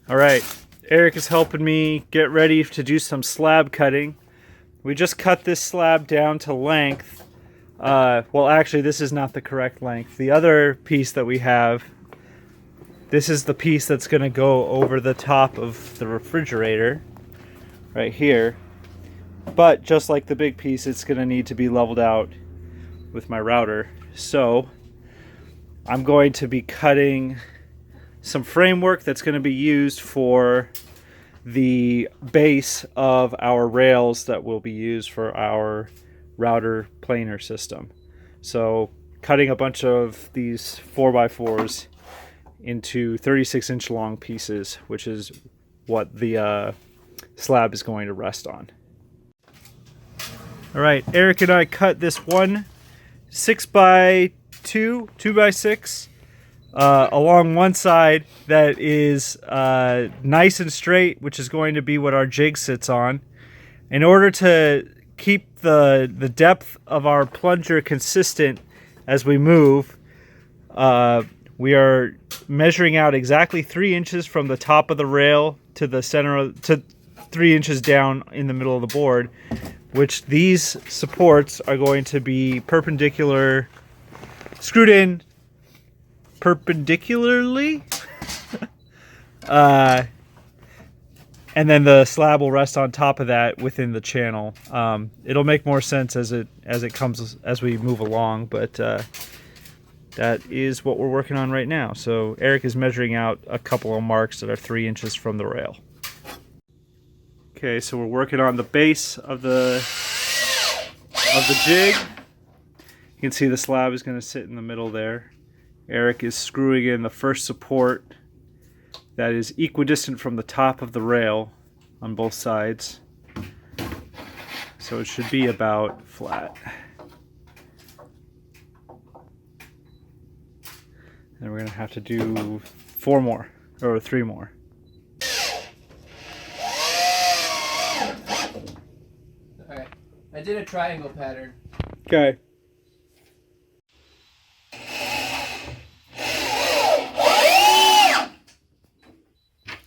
All right, Eric is helping me get ready to do some slab cutting. We just cut this slab down to length. Well, actually, this is not the correct length. The other piece that we have, this is the piece that's going to go over the top of the refrigerator right here. But just like the big piece, it's going to need to be leveled out with my router. So I'm going to be cutting some framework that's going to be used for the base of our rails that will be used for our router planer system. So cutting a bunch of these 4x4s into 36-inch long pieces, which is what the slab is going to rest on. All right, Eric and I cut this one 6x2, 2x6 along one side that is nice and straight, which is going to be what our jig sits on. In order to keep the depth of our plunger consistent as we move, we are measuring out exactly 3 inches from the top of the rail to the center, to 3 inches down in the middle of the board, which these supports are going to be perpendicular, screwed in perpendicularly, and then the slab will rest on top of that within the channel. It'll make more sense as we move along, but that is what we're working on right now. So Eric is measuring out a couple of marks that are 3 inches from the rail. Okay, so we're working on the base of the jig. You can see the slab is going to sit in the middle there. Eric is screwing in the first support that is equidistant from the top of the rail on both sides. So it should be about flat. And we're going to have to do 4 more, or 3 more. Okay, I did a triangle pattern. Okay.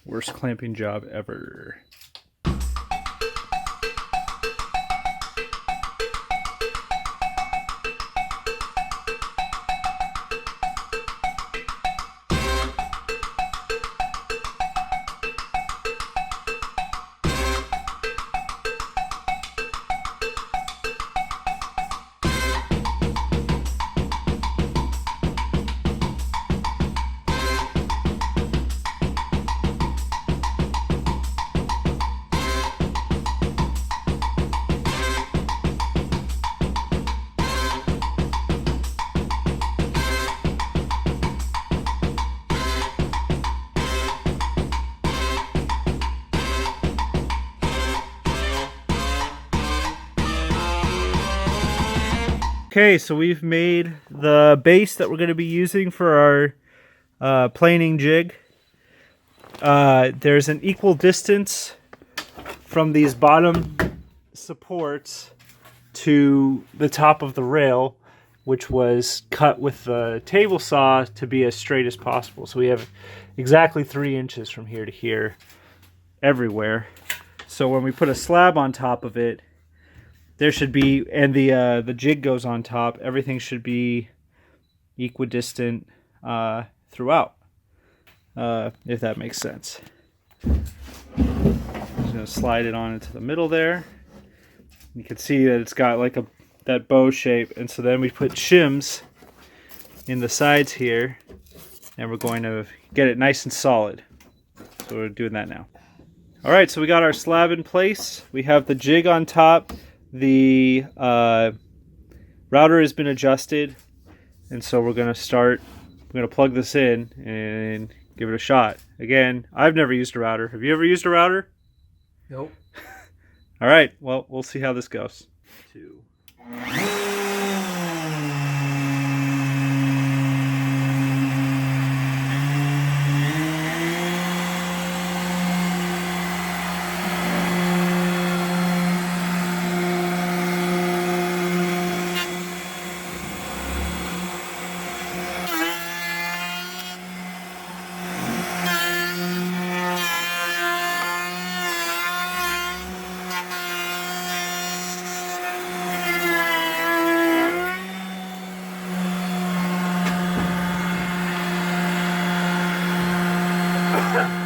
Worst clamping job ever. Okay, so we've made the base that we're going to be using for our planing jig. There's an equal distance from these bottom supports to the top of the rail, which was cut with the table saw to be as straight as possible. So we have exactly 3 inches from here to here everywhere. So when we put a slab on top of it, there should be, and the jig goes on top, everything should be equidistant throughout, if that makes sense. I'm just going to slide it on into the middle there. You can see that it's got like that bow shape, and so then we put shims in the sides here, and we're going to get it nice and solid. So we're doing that now. All right, so we got our slab in place. We have the jig on top. The router has been adjusted, and so we're going to plug this in and give it a shot. Again, I've never used a router. Have you ever used a router? Nope. All right, well, we'll see how this goes. 2.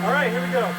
All right, here we go.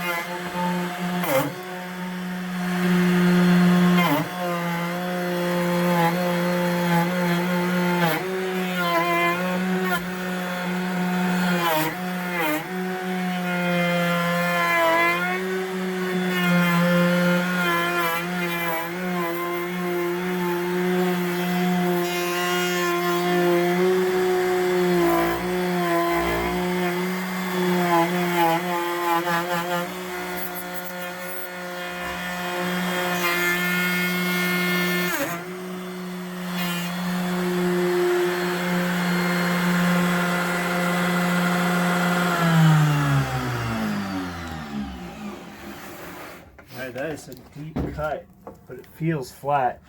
Alright, that is a deep cut, but it feels flat,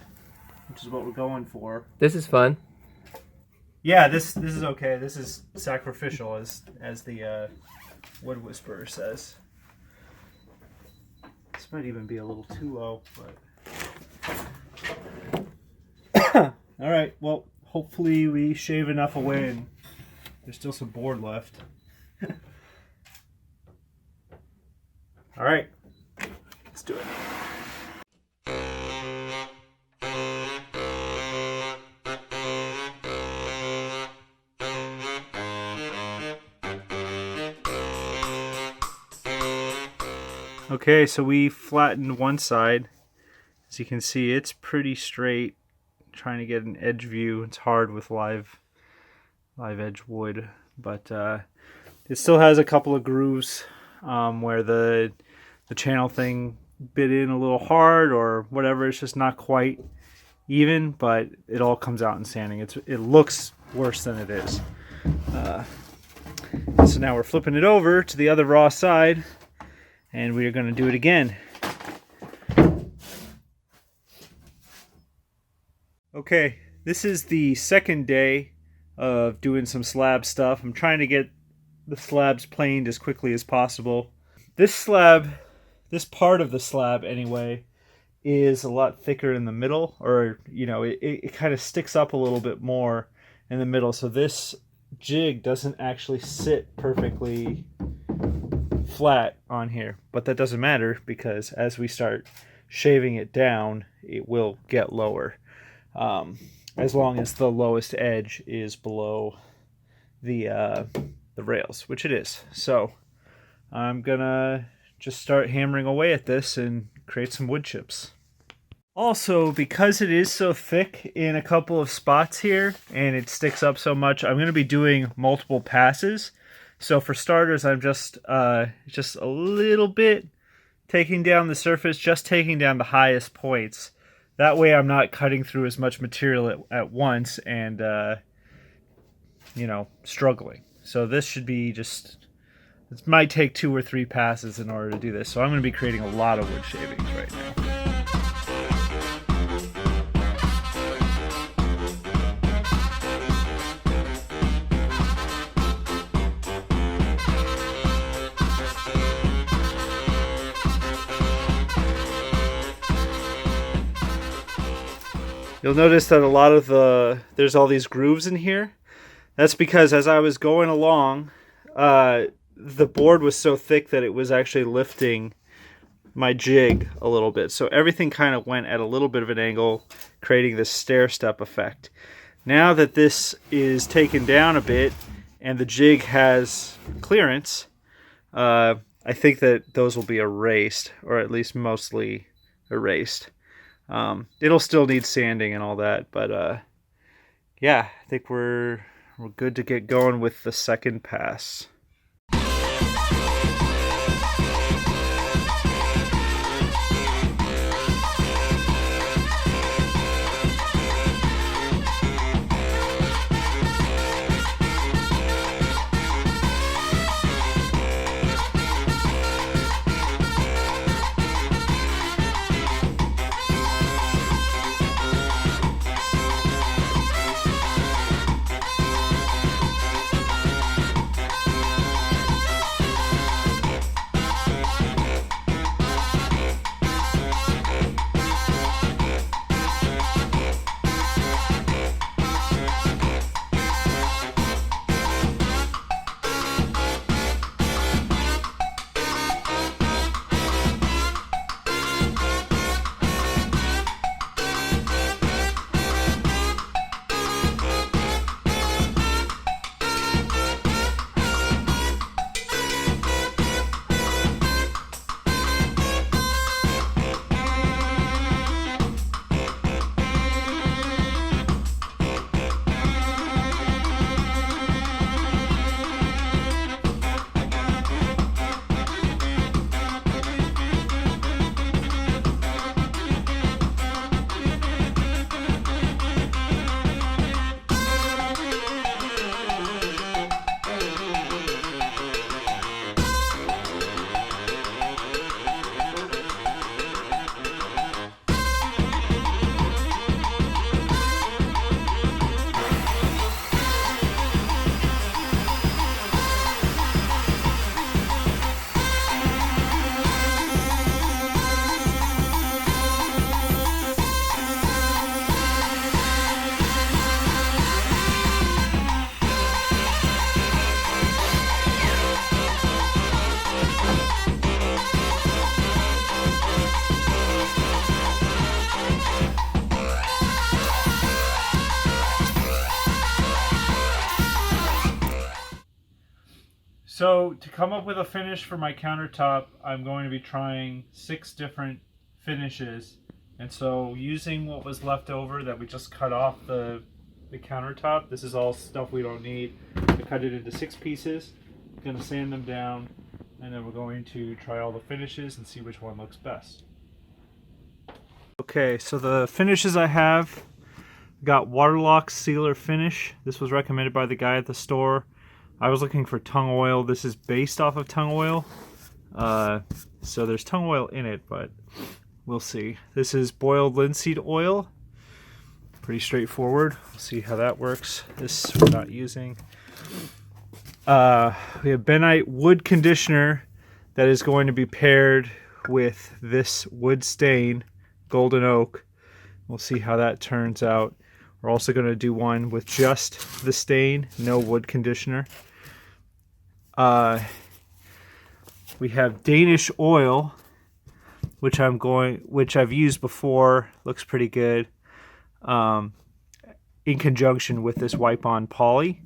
which is what we're going for. This is fun. Yeah, this is okay. This is sacrificial, as the wood whisperer says. This might even be a little too low, but alright, well, hopefully we shave enough away and there's still some board left. Alright. Let's do it. Okay, so we flattened one side. As you can see, it's pretty straight. Trying to get an edge view. It's hard with live edge wood, but it still has a couple of grooves where the channel thing bit in a little hard or whatever. It's just not quite even, but it all comes out in sanding. It looks worse than it is. So now we're flipping it over to the other raw side, and we are going to do it again. Okay, this is the second day of doing some slab stuff. I'm trying to get the slabs planed as quickly as possible. This slab, this part of the slab anyway, is a lot thicker in the middle, or you know, it kind of sticks up a little bit more in the middle, so this jig doesn't actually sit perfectly flat on here. But that doesn't matter, because as we start shaving it down, it will get lower, as long as the lowest edge is below the rails, which it is. So I'm gonna just start hammering away at this and create some wood chips. Also, because it is so thick in a couple of spots here and it sticks up so much, I'm going to be doing multiple passes. So for starters, I'm just a little bit taking down the surface, just taking down the highest points. That way I'm not cutting through as much material at once and, you know, struggling. So this should be just, it might take 2 or 3 passes in order to do this. So I'm going to be creating a lot of wood shavings right now. You'll notice that a lot of there's all these grooves in here. That's because as I was going along, the board was so thick that it was actually lifting my jig a little bit. So everything kind of went at a little bit of an angle, creating this stair-step effect. Now that this is taken down a bit and the jig has clearance, I think that those will be erased, or at least mostly erased. It'll still need sanding and all that, but yeah, I think we're good to get going with the second pass. So to come up with a finish for my countertop, I'm going to be trying 6 different finishes. And so using what was left over that we just cut off the countertop, this is all stuff we don't need. I cut it into 6 pieces. I'm going to sand them down, and then we're going to try all the finishes and see which one looks best. Okay, so the finishes I have, got Waterlock Sealer Finish. This was recommended by the guy at the store. I was looking for tung oil. This is based off of tung oil. So there's tung oil in it, but we'll see. This is boiled linseed oil. Pretty straightforward. We'll see how that works. This we're not using. We have benite wood conditioner that is going to be paired with this wood stain, golden oak. We'll see how that turns out. We're also going to do one with just the stain, no wood conditioner. We have Danish oil, which I've used before. Looks pretty good. In conjunction with this wipe-on poly.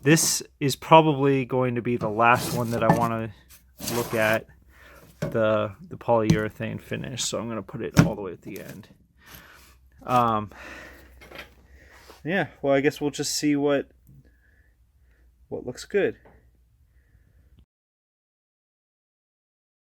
This is probably going to be the last one that I want to look at, the polyurethane finish. So I'm going to put it all the way at the end. Yeah, well, I guess we'll just see what looks good.